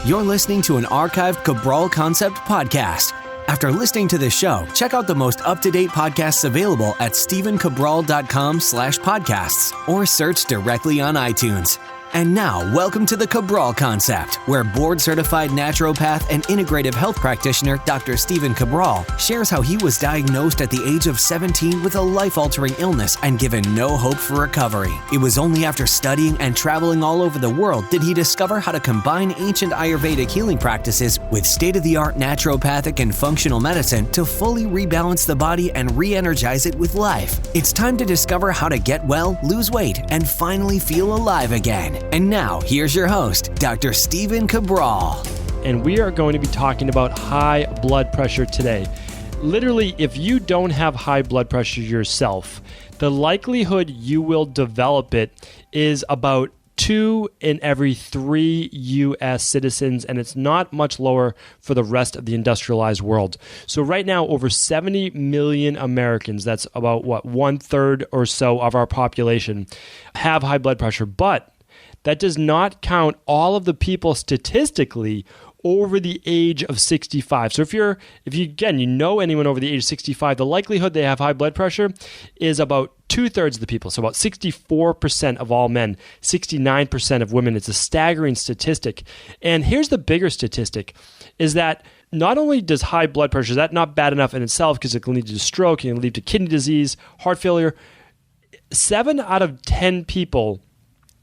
You're listening to an archived Cabral Concept podcast. After listening to this show, check out the most up-to-date podcasts available at stephencabral.com/podcasts or search directly on iTunes. And now, welcome to the Cabral Concept, where board-certified naturopath and integrative health practitioner Dr. Stephen Cabral shares how he was diagnosed at the age of 17 with a life-altering illness and given no hope for recovery. It was only after studying and traveling all over the world did he discover how to combine ancient Ayurvedic healing practices with state-of-the-art naturopathic and functional medicine to fully rebalance the body and re-energize it with life. It's time to discover how to get well, lose weight, and finally feel alive again. And now, here's your host, Dr. Stephen Cabral. And we are going to be talking about high blood pressure today. Literally, if you don't have high blood pressure yourself, the likelihood you will develop it is about 2 in every 3 U.S. citizens, and it's not much lower for the rest of the industrialized world. So right now, over 70 million Americans, that's about, 1/3 or so of our population, have high blood pressure. But that does not count all of the people statistically over the age of 65. So if you know anyone over the age of 65, the likelihood they have high blood pressure is about 2/3 of the people. So about 64% of all men, 69% of women. It's a staggering statistic. And here's the bigger statistic, is that not only does high blood pressure, is that not bad enough in itself because it can lead to stroke, it can lead to kidney disease, heart failure. 7 out of 10 people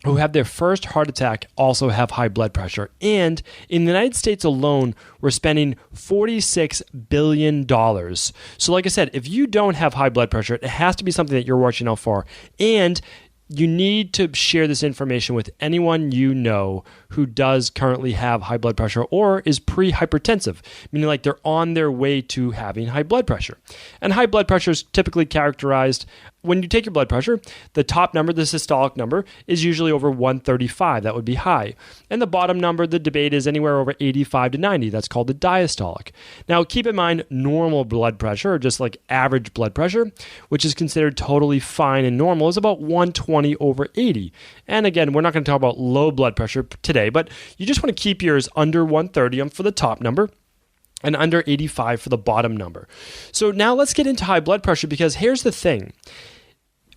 who have their first heart attack also have high blood pressure. And in the United States alone, we're spending $46 billion. So like I said, if you don't have high blood pressure, it has to be something that you're watching out for. And you need to share this information with anyone you know who does currently have high blood pressure or is pre-hypertensive, meaning like they're on their way to having high blood pressure. And high blood pressure is typically characterized, when you take your blood pressure, the top number, the systolic number, is usually over 135. That would be high. And the bottom number, the debate is anywhere over 85 to 90. That's called the diastolic. Now, keep in mind, normal blood pressure, or just like average blood pressure, which is considered totally fine and normal, is about 120 over 80. And again, we're not going to talk about low blood pressure today, but you just want to keep yours under 130 for the top number and under 85 for the bottom number. So now let's get into high blood pressure, because here's the thing.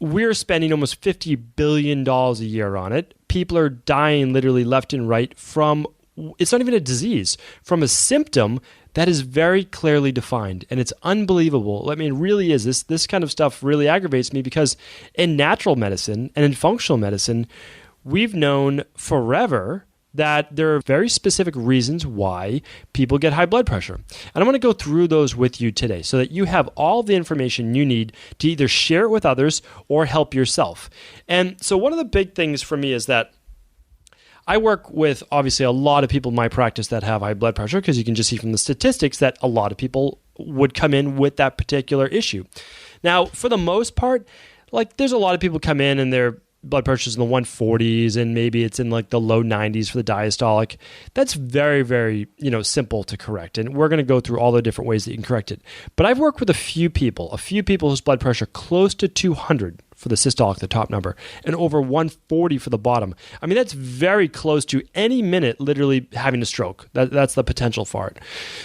We're spending almost $50 billion a year on it. People are dying literally left and right from, it's not even a disease, from a symptom that is very clearly defined. And it's unbelievable. I mean, it really is. This kind of stuff really aggravates me, because in natural medicine and in functional medicine, we've known forever that there are very specific reasons why people get high blood pressure. And I want to go through those with you today so that you have all the information you need to either share it with others or help yourself. And so one of the big things for me is that I work with, obviously, a lot of people in my practice that have high blood pressure, because you can just see from the statistics that a lot of people would come in with that particular issue. Now, for the most part, like there's a lot of people come in and they're blood pressure is in the 140s, and maybe it's in like the low 90s for the diastolic. That's very, very, simple to correct. And we're going to go through all the different ways that you can correct it. But I've worked with a few people whose blood pressure close to 200 for the systolic, the top number, and over 140 for the bottom. I mean, that's very close to any minute literally having a stroke. That's the potential for it.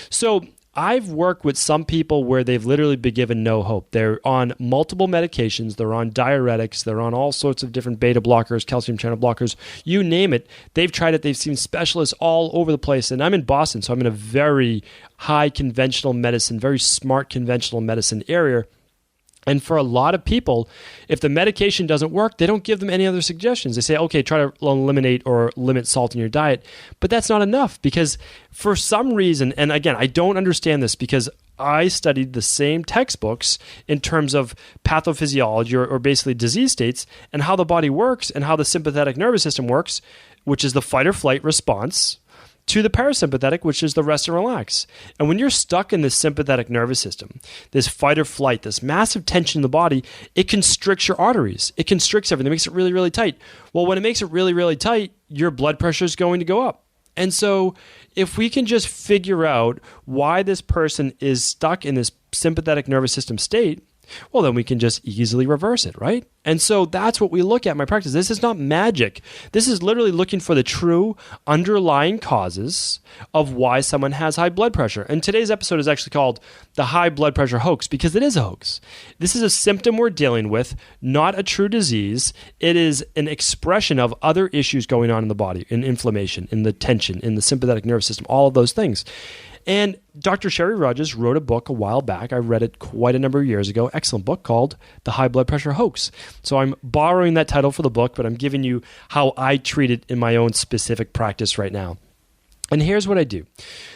So I've worked with some people where they've literally been given no hope. They're on multiple medications. They're on diuretics. They're on all sorts of different beta blockers, calcium channel blockers, you name it. They've tried it. They've seen specialists all over the place. And I'm in Boston, so I'm in a very high conventional medicine, very smart conventional medicine area. And for a lot of people, if the medication doesn't work, they don't give them any other suggestions. They say, okay, try to eliminate or limit salt in your diet. But that's not enough, because for some reason, and again, I don't understand this, because I studied the same textbooks in terms of pathophysiology or basically disease states and how the body works and how the sympathetic nervous system works, which is the fight or flight response, to the parasympathetic, which is the rest and relax. And when you're stuck in this sympathetic nervous system, this fight or flight, this massive tension in the body, it constricts your arteries. It constricts everything. It makes it really, really tight. Well, when it makes it really, really tight, your blood pressure is going to go up. And so if we can just figure out why this person is stuck in this sympathetic nervous system state, well, then we can just easily reverse it, right? And so that's what we look at in my practice. This is not magic. This is literally looking for the true underlying causes of why someone has high blood pressure. And today's episode is actually called The High Blood Pressure Hoax, because it is a hoax. This is a symptom we're dealing with, not a true disease. It is an expression of other issues going on in the body, in inflammation, in the tension, in the sympathetic nervous system, all of those things. And Dr. Sherry Rogers wrote a book a while back. I read it quite a number of years ago. Excellent book called The High Blood Pressure Hoax. So I'm borrowing that title for the book, but I'm giving you how I treat it in my own specific practice right now. And here's what I do.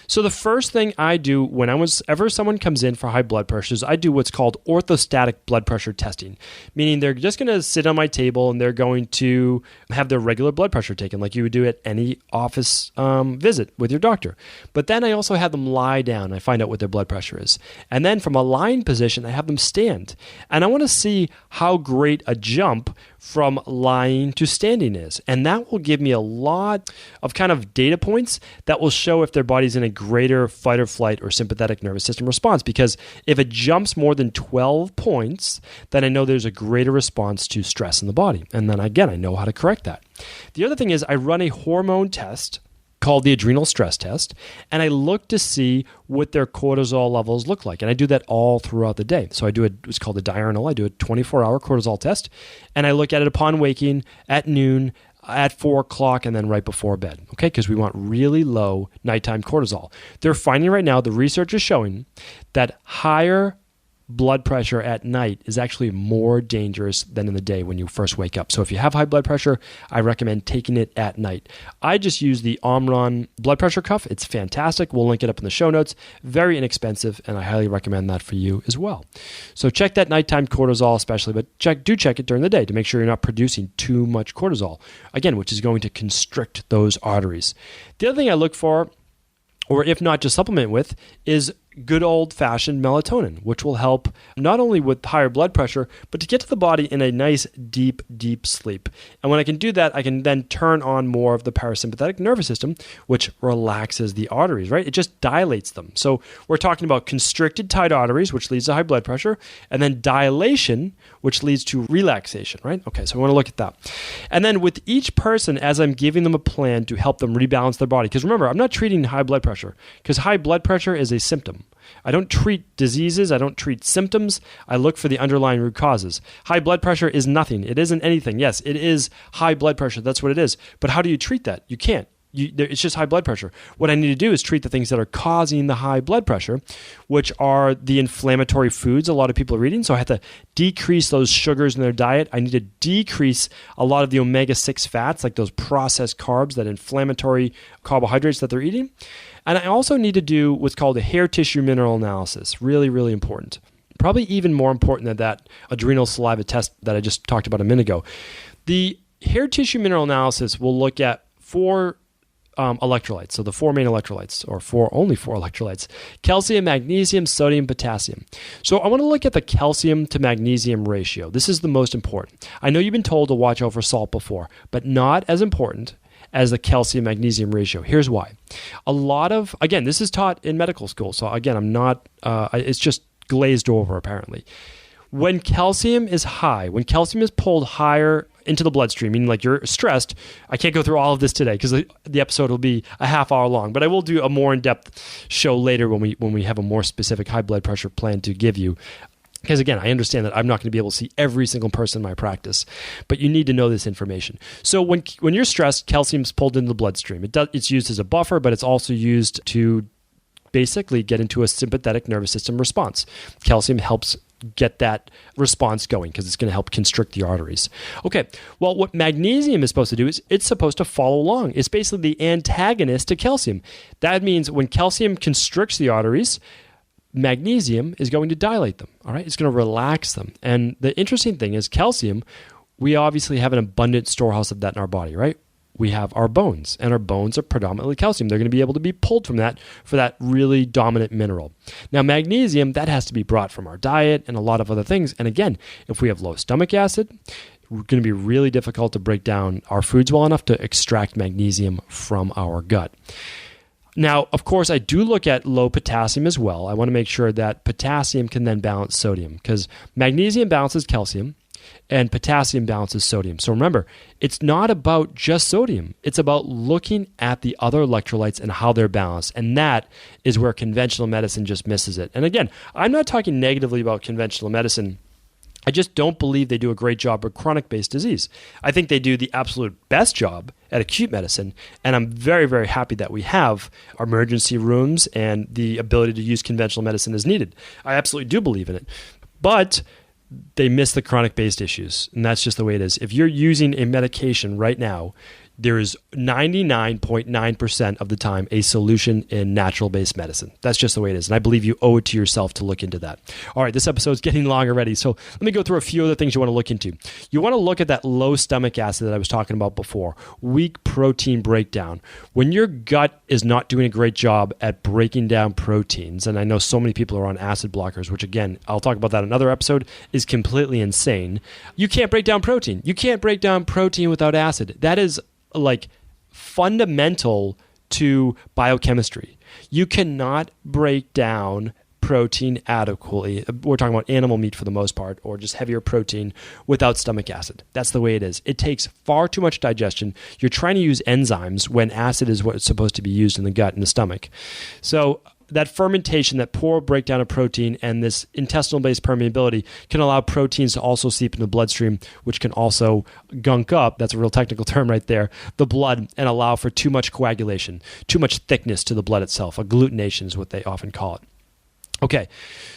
So the first thing I do whenever someone comes in for high blood pressure is I do what's called orthostatic blood pressure testing, meaning they're just going to sit on my table and they're going to have their regular blood pressure taken like you would do at any office visit with your doctor. But then I also have them lie down and I find out what their blood pressure is. And then from a lying position, I have them stand. And I want to see how great a jump from lying to standing is. And that will give me a lot of kind of data points that will show if their body's in a greater fight or flight or sympathetic nervous system response. Because if it jumps more than 12 points, then I know there's a greater response to stress in the body. And then again, I know how to correct that. The other thing is I run a hormone test called the adrenal stress test, and I look to see what their cortisol levels look like. And I do that all throughout the day. So I do it's called a diurnal. I do a 24-hour cortisol test, and I look at it upon waking, at noon, at 4 o'clock, and then right before bed, okay? Because we want really low nighttime cortisol. They're finding right now, the research is showing that higher blood pressure at night is actually more dangerous than in the day when you first wake up. So if you have high blood pressure, I recommend taking it at night. I just use the Omron blood pressure cuff. It's fantastic. We'll link it up in the show notes. Very inexpensive, and I highly recommend that for you as well. So check that nighttime cortisol especially, but check it during the day to make sure you're not producing too much cortisol, again, which is going to constrict those arteries. The other thing I look for, or if not just supplement with, is good old-fashioned melatonin, which will help not only with higher blood pressure, but to get to the body in a nice, deep, deep sleep. And when I can do that, I can then turn on more of the parasympathetic nervous system, which relaxes the arteries, right? It just dilates them. So we're talking about constricted tight arteries, which leads to high blood pressure, and then dilation, which leads to relaxation, right? Okay, so I want to look at that. And then with each person, as I'm giving them a plan to help them rebalance their body, because remember, I'm not treating high blood pressure, because high blood pressure is a symptom. I don't treat diseases. I don't treat symptoms. I look for the underlying root causes. High blood pressure is nothing. It isn't anything. Yes, it is high blood pressure. That's what it is. But how do you treat that? You can't. It's just high blood pressure. What I need to do is treat the things that are causing the high blood pressure, which are the inflammatory foods a lot of people are eating. So I have to decrease those sugars in their diet. I need to decrease a lot of the omega-6 fats, like those processed carbs, that inflammatory carbohydrates that they're eating. And I also need to do what's called a hair tissue mineral analysis. Really, really important. Probably even more important than that adrenal saliva test that I just talked about a minute ago. The hair tissue mineral analysis will look at 4 electrolytes. So the 4 main electrolytes, or only four electrolytes: calcium, magnesium, sodium, potassium. So I want to look at the calcium to magnesium ratio. This is the most important. I know you've been told to watch out for salt before, but not as important as the calcium-magnesium ratio. Here's why. Again, this is taught in medical school, so again, I'm not, it's just glazed over apparently. When calcium is high, when calcium is pulled higher into the bloodstream, meaning like you're stressed, I can't go through all of this today because the episode will be a half hour long, but I will do a more in-depth show later when we have a more specific high blood pressure plan to give you. Because again, I understand that I'm not going to be able to see every single person in my practice, but you need to know this information. So when you're stressed, calcium's pulled into the bloodstream. It's used as a buffer, but it's also used to basically get into a sympathetic nervous system response. Calcium helps get that response going because it's going to help constrict the arteries. Okay, well, what magnesium is supposed to do is it's supposed to follow along. It's basically the antagonist to calcium. That means when calcium constricts the arteries, magnesium is going to dilate them, all right? It's going to relax them. And the interesting thing is calcium, we obviously have an abundant storehouse of that in our body, right? We have our bones, and our bones are predominantly calcium. They're going to be able to be pulled from that for that really dominant mineral. Now, magnesium, that has to be brought from our diet and a lot of other things. And again, if we have low stomach acid, it's going to be really difficult to break down our foods well enough to extract magnesium from our gut. Now, of course, I do look at low potassium as well. I want to make sure that potassium can then balance sodium, because magnesium balances calcium and potassium balances sodium. So remember, it's not about just sodium. It's about looking at the other electrolytes and how they're balanced. And that is where conventional medicine just misses it. And again, I'm not talking negatively about conventional medicine. I just don't believe they do a great job with chronic-based disease. I think they do the absolute best job at acute medicine, and I'm very, very happy that we have our emergency rooms and the ability to use conventional medicine as needed. I absolutely do believe in it. But they miss the chronic-based issues, and that's just the way it is. If you're using a medication right now, there is 99.9% of the time a solution in natural-based medicine. That's just the way it is. And I believe you owe it to yourself to look into that. All right, this episode's getting long already. So let me go through a few other things you want to look into. You want to look at that low stomach acid that I was talking about before, weak protein breakdown. When your gut is not doing a great job at breaking down proteins, and I know so many people are on acid blockers, which again, I'll talk about that in another episode, is completely insane. You can't break down protein. You can't break down protein without acid. That is like fundamental to biochemistry. You cannot break down protein adequately. We're talking about animal meat for the most part, or just heavier protein without stomach acid. That's the way it is. It takes far too much digestion. You're trying to use enzymes when acid is what's supposed to be used in the gut and the stomach. So that fermentation, that poor breakdown of protein, and this intestinal-based permeability can allow proteins to also seep into the bloodstream, which can also gunk up, that's a real technical term right there, the blood, and allow for too much coagulation, too much thickness to the blood itself. Agglutination is what they often call it. Okay,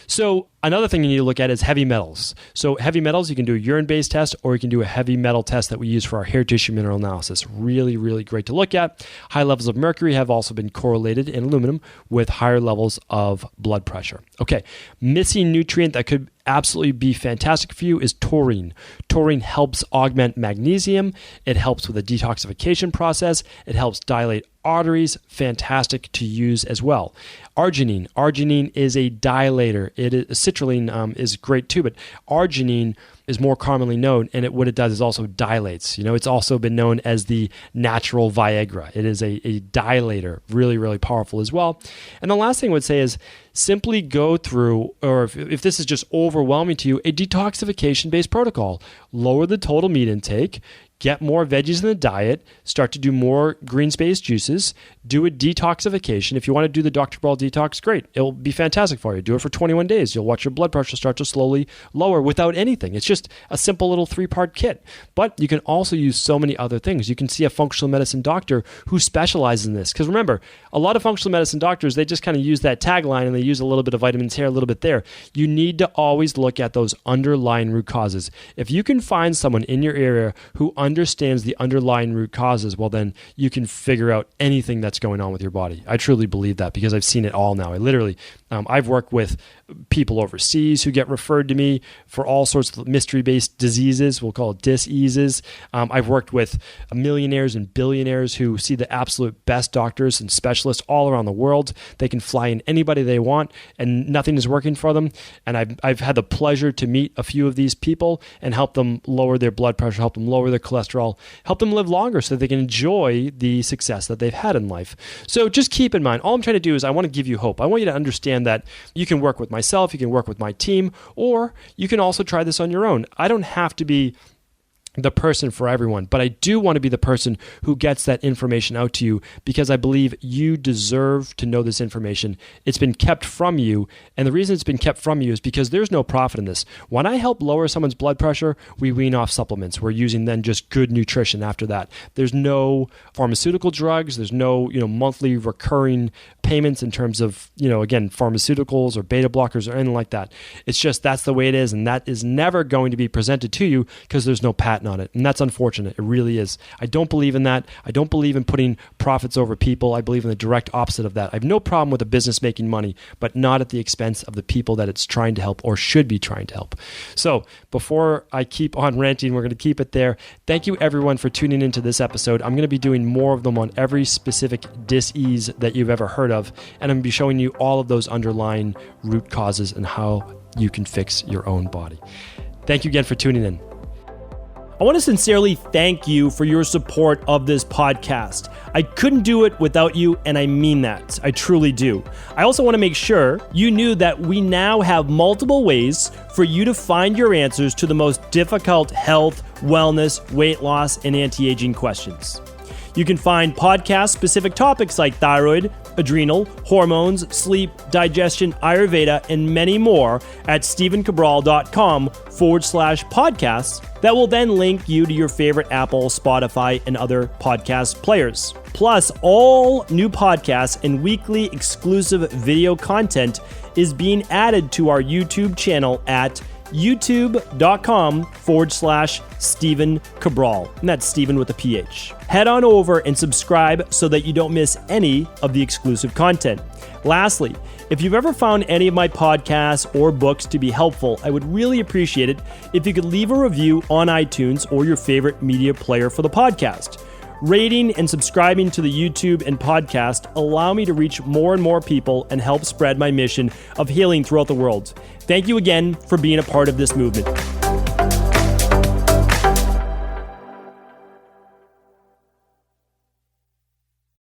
so another thing you need to look at is heavy metals. So heavy metals, you can do a urine-based test, or you can do a heavy metal test that we use for our hair tissue mineral analysis. Really, really great to look at. High levels of mercury have also been correlated in aluminum with higher levels of blood pressure. Okay, missing nutrient that could absolutely be fantastic for you is taurine. Taurine helps augment magnesium. It helps with the detoxification process. It helps dilate arteries. Fantastic to use as well. Arginine. Arginine is a dilator. Citrulline is great too, but arginine is more commonly known, and what it does is also dilates. It's also been known as the natural Viagra. It is a dilator, really, really powerful as well. And the last thing I would say is simply go through, or if this is just overwhelming to you, a detoxification-based protocol. Lower the total meat intake, get more veggies in the diet, start to do more green-based juices, do a detoxification. If you want to do the Dr. Cabral detox, great. It'll be fantastic for you. Do it for 21 days. You'll watch your blood pressure start to slowly lower without anything. It's just a simple little 3-part kit. But you can also use so many other things. You can see a functional medicine doctor who specializes in this. Because remember, a lot of functional medicine doctors, they just kind of use that tagline and they use a little bit of vitamins here, a little bit there. You need to always look at those underlying root causes. If you can find someone in your area who understands the underlying root causes, well, then you can figure out anything that's going on with your body. I truly believe that because I've seen it all now. I've worked with people overseas who get referred to me for all sorts of mystery-based diseases. We'll call it diseases. I've worked with millionaires and billionaires who see the absolute best doctors and specialists all around the world. They can fly in anybody they want and nothing is working for them. And I've had the pleasure to meet a few of these people and help them lower their blood pressure, help them lower their cholesterol, help them live longer so that they can enjoy the success that they've had in life. So just keep in mind, all I'm trying to do is I want to give you hope. I want you to understand that you can work with myself, you can work with my team, or you can also try this on your own. I don't have to be the person for everyone, but I do want to be the person who gets that information out to you because I believe you deserve to know this information. It's been kept from you, and the reason it's been kept from you is because there's no profit in this. When I help lower someone's blood pressure, we wean off supplements. We're using then just good nutrition after that. There's no pharmaceutical drugs. There's no monthly recurring payments in terms of again pharmaceuticals or beta blockers or anything like that. It's just that's the way it is, and that is never going to be presented to you because there's no patent on it, and that's unfortunate. It really is. I don't believe in that. I don't believe in putting profits over people. I believe in the direct opposite of that. I have no problem with a business making money, but not at the expense of the people that it's trying to help or should be trying to help. So before I keep on ranting, we're going to keep it there. Thank you everyone for tuning into this episode. I'm going to be doing more of them on every specific dis-ease that you've ever heard of, and I'm going to be showing you all of those underlying root causes and how you can fix your own body. Thank you again for tuning in. I want to sincerely thank you for your support of this podcast. I couldn't do it without you, and I mean that. I truly do. I also want to make sure you knew that we now have multiple ways for you to find your answers to the most difficult health, wellness, weight loss, and anti-aging questions. You can find podcast-specific topics like thyroid, adrenal, hormones, sleep, digestion, Ayurveda, and many more at stevencabral.com/podcasts that will then link you to your favorite Apple, Spotify, and other podcast players. Plus, all new podcasts and weekly exclusive video content is being added to our YouTube channel at youtube.com/Stephen Cabral. And that's Stephen with a PH. Head on over and subscribe so that you don't miss any of the exclusive content. Lastly, if you've ever found any of my podcasts or books to be helpful, I would really appreciate it if you could leave a review on iTunes or your favorite media player for the podcast. Rating and subscribing to the YouTube and podcast allow me to reach more and more people and help spread my mission of healing throughout the world. Thank you again for being a part of this movement.